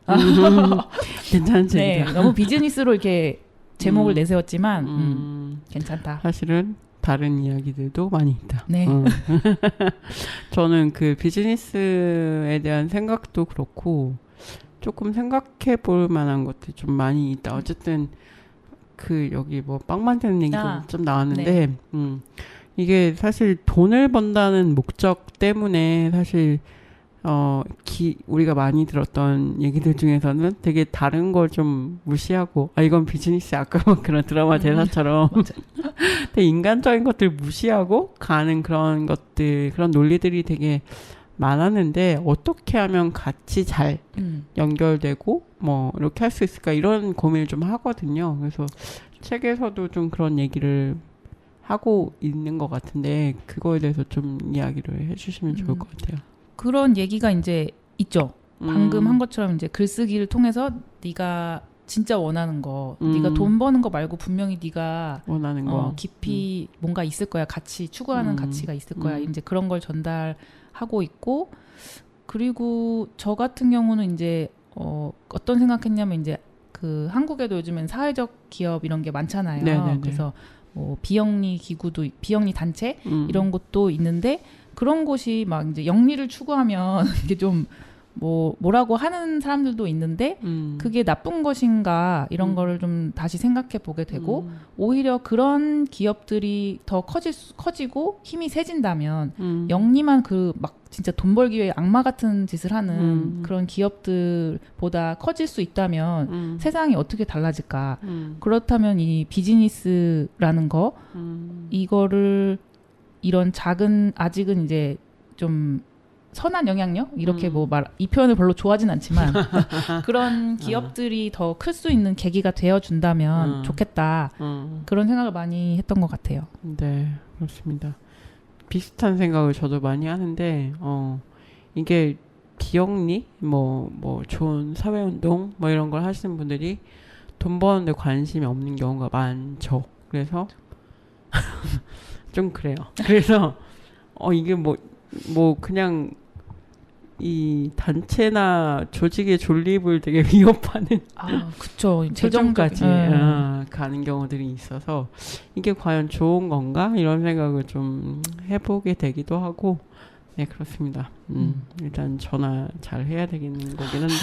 괜찮은 책이다. 네, 너무 비즈니스로 이렇게 제목을 내세웠지만 괜찮다. 사실은 다른 이야기들도 많이 있다. 네. 저는 그 비즈니스에 대한 생각도 그렇고 조금 생각해 볼 만한 것들이 좀 많이 있다. 어쨌든 그 여기 뭐 빵 만드는 얘기도 아, 좀 나왔는데 이게 사실 돈을 번다는 목적 때문에 사실 우리가 많이 들었던 얘기들 중에서는 되게 다른 걸 좀 무시하고 이건 비즈니스 아까 막 그런 드라마 대사처럼 되게 인간적인 것들 무시하고 가는 그런 것들 그런 논리들이 되게 많았는데 어떻게 하면 같이 잘 연결되고 뭐 이렇게 할 수 있을까 이런 고민을 좀 하거든요. 그래서 책에서도 좀 그런 얘기를 하고 있는 것 같은데 그거에 대해서 좀 이야기를 해주시면 좋을 것 같아요. 그런 얘기가 이제 있죠. 방금 한 것처럼 이제 글쓰기를 통해서 네가 진짜 원하는 거, 네가 돈 버는 거 말고 분명히 네가 원하는 거 깊이 뭔가 있을 거야. 같이 추구하는 가치가 있을 거야. 이제 그런 걸 전달하고 있고, 그리고 저 같은 경우는 이제 어떤 생각했냐면 이제 그 한국에도 요즘엔 사회적 기업 이런 게 많잖아요. 네네네. 그래서 뭐 비영리 기구도 비영리 단체 이런 곳도 있는데 그런 곳이 막 이제 영리를 추구하면 이게 좀 뭐라고 하는 사람들도 있는데 그게 나쁜 것인가 이런 거를 좀 다시 생각해 보게 되고 오히려 그런 기업들이 더 커지고 힘이 세진다면 영리만 그 막 진짜 돈 벌기 위해 악마 같은 짓을 하는 그런 기업들보다 커질 수 있다면 세상이 어떻게 달라질까? 그렇다면 이 비즈니스라는 거 이거를 이런 작은 아직은 이제 좀 선한 영향력 이렇게 이 표현을 별로 좋아하진 않지만 그런 기업들이 더 클 수 있는 계기가 되어 준다면 좋겠다 그런 생각을 많이 했던 것 같아요. 네, 그렇습니다. 비슷한 생각을 저도 많이 하는데 이게 비영리 뭐 좋은 사회운동 뭐 이런 걸 하시는 분들이 돈 버는데 관심이 없는 경우가 많죠. 그래서 좀 그래요. 그래서 이게 뭐 그냥 이 단체나 조직의 존립을 되게 위협하는 그쵸. 재정까지 가는 경우들이 있어서 이게 과연 좋은 건가 이런 생각을 좀 해보게 되기도 하고 네 그렇습니다. 일단 전화 잘 해야 되겠는 거긴 한데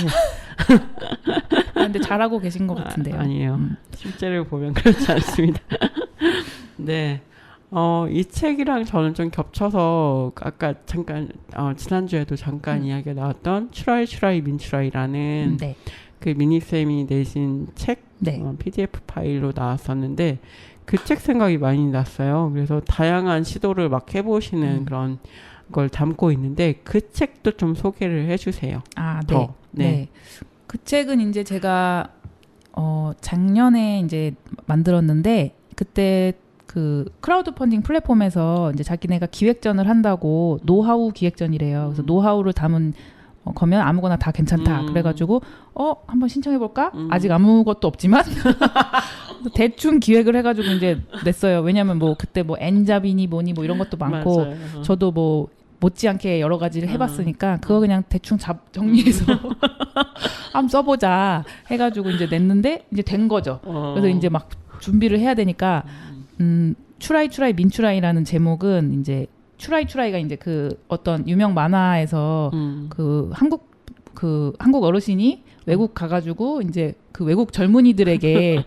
근데 잘하고 계신 것 같은데요. 아니에요. 실제로 보면 그렇지 않습니다. 네. 이 책이랑 저는 좀 겹쳐서 아까 잠깐 지난주에도 잠깐 이야기가 나왔던 추라이 민추라이라는 네. 그 미니쌤이 내신 책 네. PDF 파일로 나왔었는데 그 책 생각이 많이 났어요. 그래서 다양한 시도를 막 해보시는 그런 걸 담고 있는데 그 책도 좀 소개를 해주세요. 네. 네. 그 책은 이제 제가 작년에 이제 만들었는데 그때 그 크라우드 펀딩 플랫폼에서 이제 자기네가 기획전을 한다고 노하우 기획전이래요. 그래서 노하우를 담은 거면 아무거나 다 괜찮다. 그래가지고 한번 신청해볼까? 아직 아무것도 없지만 대충 기획을 해가지고 이제 냈어요. 왜냐면 뭐 그때 뭐 엔잡이니 뭐니 뭐 이런 것도 많고 맞아요. 저도 뭐 못지않게 여러 가지를 해봤으니까 그거 그냥 대충 정리해서 한번 써보자 해가지고 이제 냈는데 이제 된 거죠. 그래서 이제 막 준비를 해야 되니까 추라이 민추라이라는 제목은 이제 추라이가 이제 그 어떤 유명 만화에서 그 한국 어르신이 외국 가가지고 이제 그 외국 젊은이들에게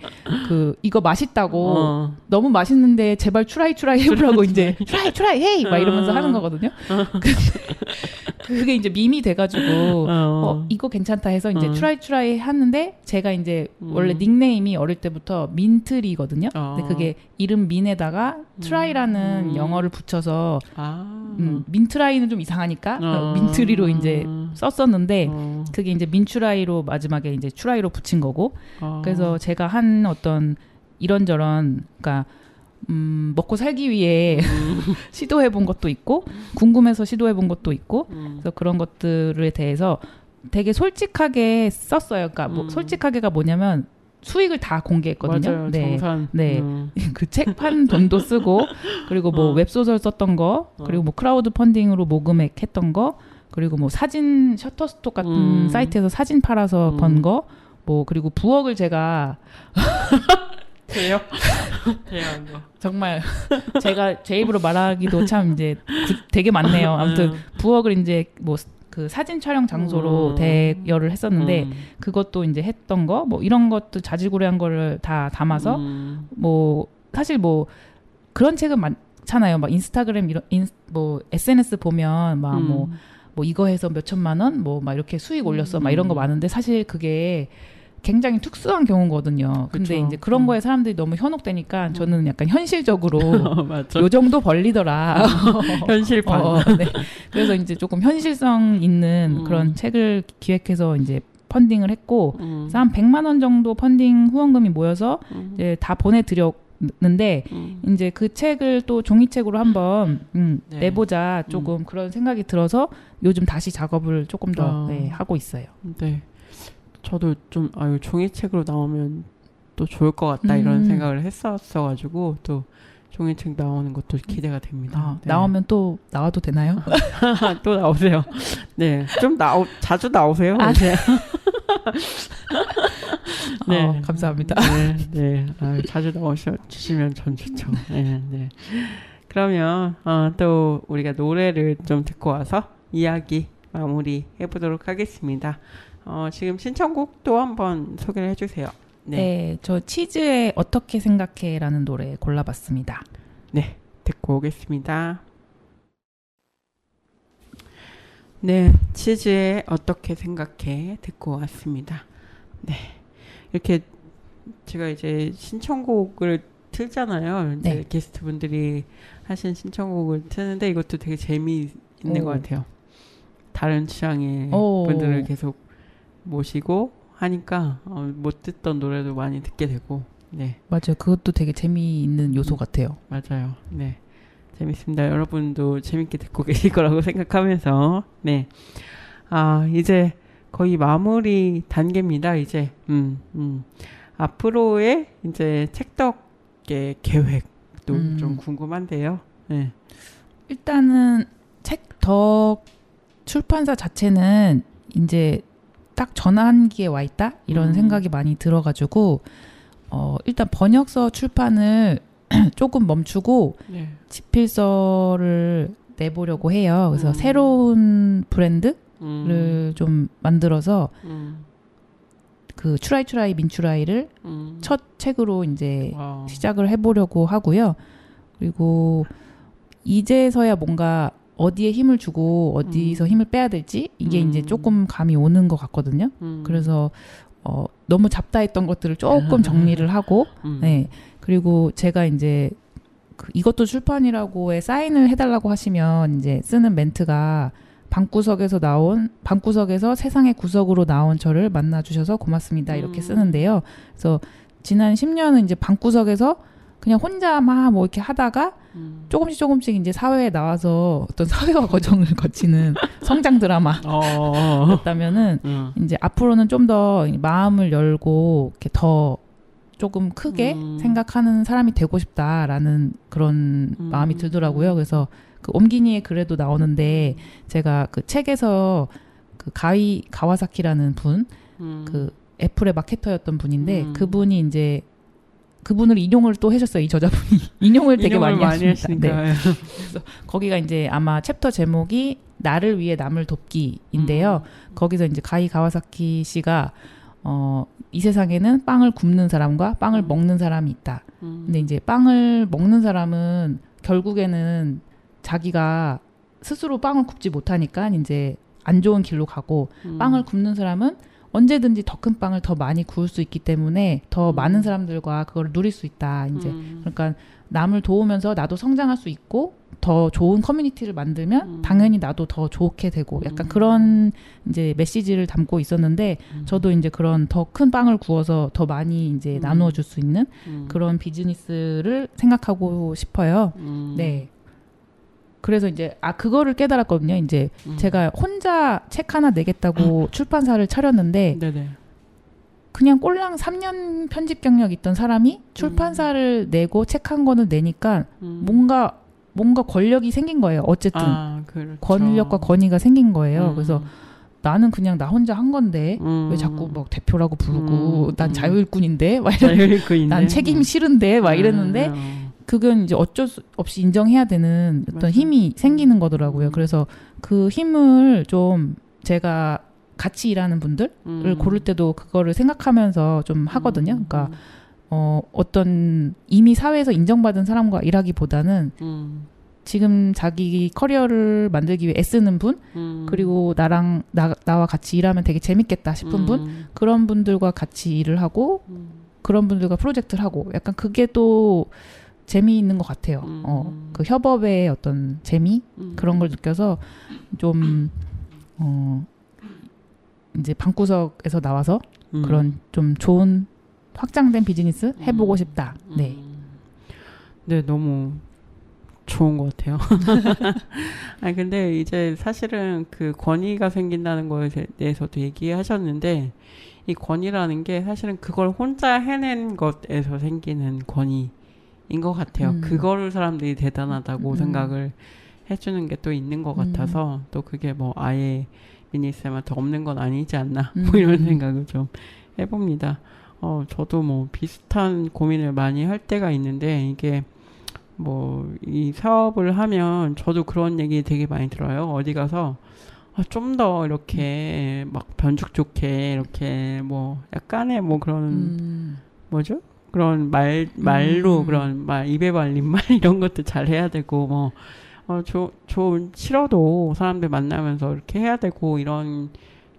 그 이거 맛있다고 너무 맛있는데 제발 추라이 해보라고 이제 추라이 헤이 막 이러면서 하는 거거든요. 그게 이제 밈이 돼가지고 이거 괜찮다 해서 이제 추라이 하는데 제가 이제 원래 닉네임이 어릴 때부터 민트리거든요. 근데 그게 이름 민에다가 트라이라는 영어를 붙여서 민트라이는 좀 이상하니까 민트리로 이제 썼었는데 그게 이제 민추라이로 마지막에 이제 추라이로 붙인 거고 그래서 제가 한 어떤 이런저런 그러니까 먹고 살기 위해 시도해본 것도 있고 궁금해서 시도해본 것도 있고 그래서 그런 것들에 대해서 되게 솔직하게 썼어요. 그러니까 뭐 솔직하게가 뭐냐면 수익을 다 공개했거든요. 맞아요. 네, 정산. 네. 그 책 판 돈도 쓰고 그리고 뭐 웹소설 썼던 거 그리고 뭐 크라우드 펀딩으로 모금액했던 거 그리고 뭐 사진 셔터스톡 같은 사이트에서 사진 팔아서 번 거 뭐 그리고 부엌을 제가 돼요? 정말 제가 제 입으로 말하기도 참 이제 되게 많네요. 아무튼 부엌을 이제 뭐 그 사진 촬영 장소로 대여를 했었는데 그것도 이제 했던 거 뭐 이런 것도 자질구레한 거를 다 담아서 뭐 사실 뭐 그런 책은 많잖아요. 막 인스타그램 이런 뭐 SNS 보면 막 뭐 이거 해서 몇 천만 원 뭐 막 이렇게 수익 올렸어 막 이런 거 많은데 사실 그게 굉장히 특수한 경우거든요. 근데 그쵸. 이제 그런 거에 사람들이 너무 현혹되니까 저는 약간 현실적으로 맞죠. 요 정도 벌리더라. 현실판. 네. 그래서 이제 조금 현실성 있는 그런 책을 기획해서 이제 펀딩을 했고 그래서 한 100만 원 정도 펀딩 후원금이 모여서 이제 다 보내드렸는데 이제 그 책을 또 종이책으로 한번 네. 내보자 조금 그런 생각이 들어서 요즘 다시 작업을 조금 더 네, 하고 있어요. 네. 저도 좀 종이책으로 나오면 또 좋을 것 같다 이런 생각을 했었어가지고 또 종이책 나오는 것도 기대가 됩니다. 네. 나오면 또 나와도 되나요? 또 나오세요. 네, 좀 자주 나오세요. 네. 네, 감사합니다. 네. 자주 나오시면 전 좋죠. 네, 네. 그러면 또 우리가 노래를 좀 듣고 와서 이야기 마무리 해보도록 하겠습니다. 지금 신청곡도 한번 소개를 해주세요. 네, 저 치즈의 어떻게 생각해라는 노래 골라봤습니다. 네, 듣고 오겠습니다. 네, 치즈의 어떻게 생각해 듣고 왔습니다. 네, 이렇게 제가 이제 신청곡을 틀잖아요. 이제 네. 게스트분들이 하신 신청곡을 트는데 이것도 되게 재미있는 것 같아요. 다른 취향의 분들을 계속 모시고 하니까 못 듣던 노래도 많이 듣게 되고 네. 맞아요. 그것도 되게 재미있는 요소 같아요. 맞아요. 네. 재밌습니다. 여러분도 재밌게 듣고 계실 거라고 생각하면서 네. 이제 거의 마무리 단계입니다. 이제 앞으로의 이제 책덕의 계획도 좀 궁금한데요. 네. 일단은 책덕 출판사 자체는 이제 딱 전환기에 와 있다 이런 생각이 많이 들어가지고 일단 번역서 출판을 조금 멈추고 네. 집필서를 내보려고 해요. 그래서 새로운 브랜드를 좀 만들어서 그 추라이 민추라이를 첫 책으로 이제 시작을 해보려고 하고요. 그리고 이제서야 뭔가 어디에 힘을 주고 어디서 힘을 빼야 될지 이게 이제 조금 감이 오는 것 같거든요. 그래서 너무 잡다했던 것들을 조금 정리를 하고 네. 그리고 제가 이제 이것도 출판이라고에 사인을 해달라고 하시면 이제 쓰는 멘트가 방구석에서 세상의 구석으로 나온 저를 만나주셔서 고맙습니다. 이렇게 쓰는데요. 그래서 지난 10년은 이제 방구석에서 그냥 혼자 막 뭐 이렇게 하다가 조금씩 이제 사회에 나와서 어떤 사회화 과정을 거치는 성장 드라마였다면은 이제 앞으로는 좀 더 마음을 열고 이렇게 더 조금 크게 생각하는 사람이 되고 싶다라는 그런 마음이 들더라고요. 그래서 그 옴기니의 글에도 나오는데 제가 그 책에서 그 가와사키라는 분, 그 애플의 마케터였던 분인데 그분이 이제 그분을 인용을 또 하셨어요. 이 저자분이 인용을 되게 많이 하십니다. 네. 그래서 거기가 이제 아마 챕터 제목이 나를 위해 남을 돕기인데요. 거기서 이제 가와사키 씨가 이 세상에는 빵을 굽는 사람과 빵을 먹는 사람이 있다. 근데 이제 빵을 먹는 사람은 결국에는 자기가 스스로 빵을 굽지 못하니까 이제 안 좋은 길로 가고 빵을 굽는 사람은 언제든지 더 큰 빵을 더 많이 구울 수 있기 때문에 더 많은 사람들과 그걸 누릴 수 있다. 이제 그러니까 남을 도우면서 나도 성장할 수 있고 더 좋은 커뮤니티를 만들면 당연히 나도 더 좋게 되고 약간 그런 이제 메시지를 담고 있었는데 저도 이제 그런 더 큰 빵을 구워서 더 많이 이제 나누어 줄 수 있는 그런 비즈니스를 생각하고 싶어요. 네. 그래서 이제 그거를 깨달았거든요. 이제 제가 혼자 책 하나 내겠다고 출판사를 차렸는데 네네. 그냥 꼴랑 3년 편집 경력 있던 사람이 출판사를 내고 책 한 권을 내니까 뭔가 권력이 생긴 거예요. 어쨌든 그렇죠. 권력과 권위가 생긴 거예요. 그래서 나는 그냥 나 혼자 한 건데 왜 자꾸 막 대표라고 부르고 난 자유일꾼인데 막 자유일꾼인데 난 책임 싫은데 막 이랬는데 그건 이제 어쩔 수 없이 인정해야 되는 어떤 맞아. 힘이 생기는 거더라고요. 그래서 그 힘을 좀 제가 같이 일하는 분들을 고를 때도 그거를 생각하면서 좀 하거든요. 그러니까 어떤 이미 사회에서 인정받은 사람과 일하기보다는 지금 자기 커리어를 만들기 위해 애쓰는 분, 그리고 나와 같이 일하면 되게 재밌겠다 싶은 분, 그런 분들과 같이 일을 하고 그런 분들과 프로젝트를 하고 약간 그게 또 재미있는 것 같아요. 그 협업의 어떤 재미 그런 걸 느껴서 좀 이제 방구석에서 나와서 그런 좀 좋은 확장된 비즈니스 해보고 싶다. 네. 네, 너무 좋은 것 같아요. 아니, 근데 이제 사실은 그 권위가 생긴다는 거에 대해서도 얘기하셨는데, 이 권위라는 게 사실은 그걸 혼자 해낸 것에서 생기는 권위인 것 같아요. 그거를 사람들이 대단하다고 생각을 해주는 게 또 있는 것 같아서, 또 그게 뭐 아예 미니쌤한테 없는 건 아니지 않나, 뭐 이런 생각을 좀 해봅니다. 저도 뭐 비슷한 고민을 많이 할 때가 있는데, 이게 뭐 이 사업을 하면 저도 그런 얘기 되게 많이 들어요. 어디 가서 좀 더 이렇게 막 변죽 좋게 이렇게 뭐 약간의 뭐 그런 뭐죠? 그런 말로 그런 말 입에 발린 말 이런 것도 잘 해야 되고 뭐 좋은 싫어도 사람들 만나면서 이렇게 해야 되고 이런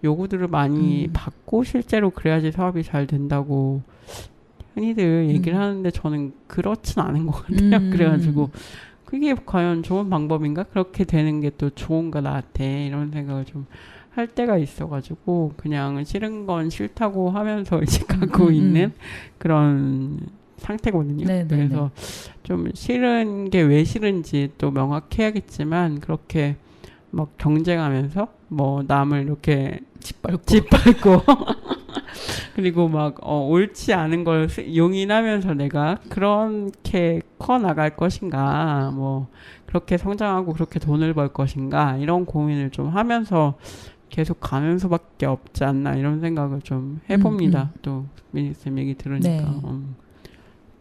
요구들을 많이 받고 실제로 그래야지 사업이 잘 된다고 흔히들 얘기를 하는데 저는 그렇진 않은 것 같아요. 그래가지고 그게 과연 좋은 방법인가? 그렇게 되는 게 또 좋은가 나한테 이런 생각을 좀 할 때가 있어가지고 그냥 싫은 건 싫다고 하면서 이제 갖고 있는 그런 상태거든요. 그래서 좀 싫은 게 왜 싫은지 또 명확해야겠지만 그렇게 막 경쟁하면서 뭐 남을 이렇게 짓밟고 그리고 막 옳지 않은 걸 용인하면서 내가 그렇게 커 나갈 것인가 뭐 그렇게 성장하고 그렇게 돈을 벌 것인가 이런 고민을 좀 하면서 계속 가는 수밖에 없지 않나 이런 생각을 좀 해봅니다. 또 미니쌤 얘기 들으니까 네.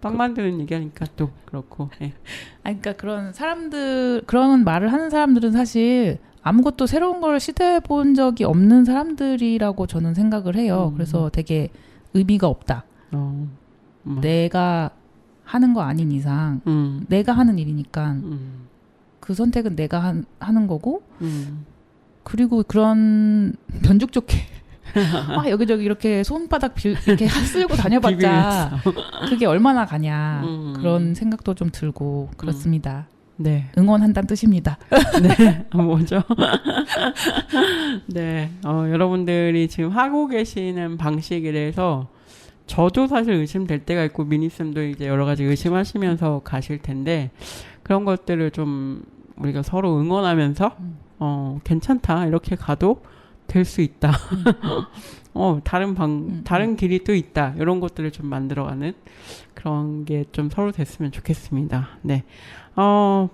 빵 만드는 얘기하니까 또 그렇고. 예. 그러니까 그런 말을 하는 사람들은 사실 아무것도 새로운 걸 시도해 본 적이 없는 사람들이라고 저는 생각을 해요. 그래서 되게 의미가 없다. 내가 하는 거 아닌 이상 내가 하는 일이니까 그 선택은 내가 하는 거고 그리고 그런 변죽 좋게 여기저기 이렇게 손바닥 이렇게 쓸고 다녀봤자 그게 얼마나 가냐 그런 생각도 좀 들고 그렇습니다. 네. 응원한다는 뜻입니다. 네, 뭐죠? 네, 여러분들이 지금 하고 계시는 방식에 대해서 저도 사실 의심될 때가 있고 미니쌤도 이제 여러 가지 의심하시면서 가실 텐데 그런 것들을 좀 우리가 서로 응원하면서 괜찮다 이렇게 가도 될 수 있다. 다른 길이 또 있다. 이런 것들을 좀 만들어가는 그런 게 좀 서로 됐으면 좋겠습니다. 네.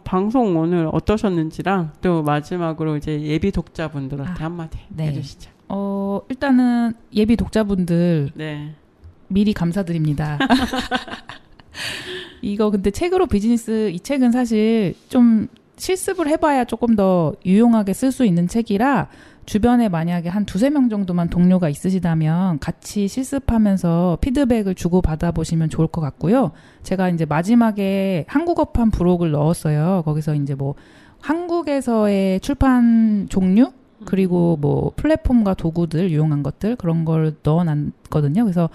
방송 오늘 어떠셨는지랑 또 마지막으로 이제 예비 독자분들한테 한마디 해주시죠. 일단은 예비 독자분들 네. 미리 감사드립니다. 이거 근데 책으로 비즈니스 이 책은 사실 좀 실습을 해봐야 조금 더 유용하게 쓸 수 있는 책이라 주변에 만약에 한 2-3명 정도만 동료가 있으시다면 같이 실습하면서 피드백을 주고 받아보시면 좋을 것 같고요. 제가 이제 마지막에 한국어판 부록을 넣었어요. 거기서 이제 뭐 한국에서의 출판 종류 그리고 뭐 플랫폼과 도구들 유용한 것들 그런 걸 넣어놨거든요. 그래서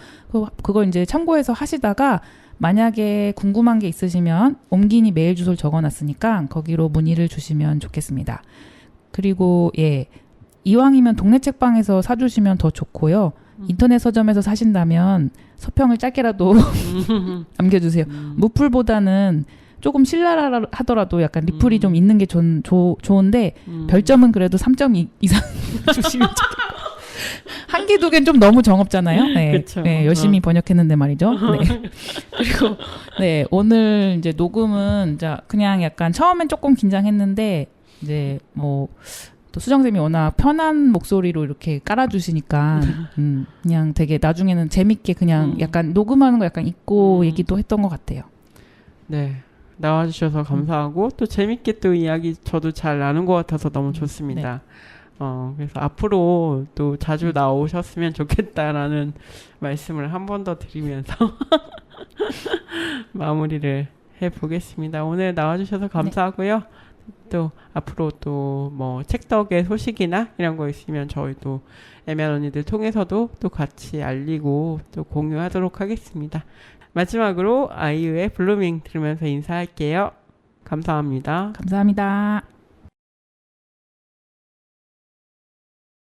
그거 이제 참고해서 하시다가 만약에 궁금한 게 있으시면 옴기니 메일 주소를 적어놨으니까 거기로 문의를 주시면 좋겠습니다. 그리고 이왕이면 동네 책방에서 사주시면 더 좋고요. 인터넷 서점에서 사신다면 서평을 짧게라도 남겨주세요. 무풀보다는 조금 신랄하더라도 약간 리플이 좀 있는 게 좋은데 별점은 그래도 3점 이상 주시면 좋겠고 한 개, 두 개는 좀 너무 정없잖아요. 네, 그쵸. 네, 열심히 번역했는데 말이죠. 네. 그리고 오늘 이제 녹음은 그냥 약간 처음엔 조금 긴장했는데 이제 뭐 또 수정쌤이 워낙 편한 목소리로 이렇게 깔아주시니까 그냥 되게 나중에는 재밌게 그냥 약간 녹음하는 거 약간 잊고 얘기도 했던 것 같아요. 네. 나와주셔서 감사하고 또 재밌게 또 이야기 저도 잘 나눈 것 같아서 너무 좋습니다. 그래서 앞으로 또 자주 나오셨으면 좋겠다라는 말씀을 한 번 더 드리면서 마무리를 해보겠습니다. 오늘 나와주셔서 감사하고요. 또 앞으로 또 뭐 책덕의 소식이나 이런 거 있으면 저희도 애매한 언니들 통해서도 또 같이 알리고 또 공유하도록 하겠습니다. 마지막으로 아이유의 블루밍 들으면서 인사할게요. 감사합니다. 감사합니다.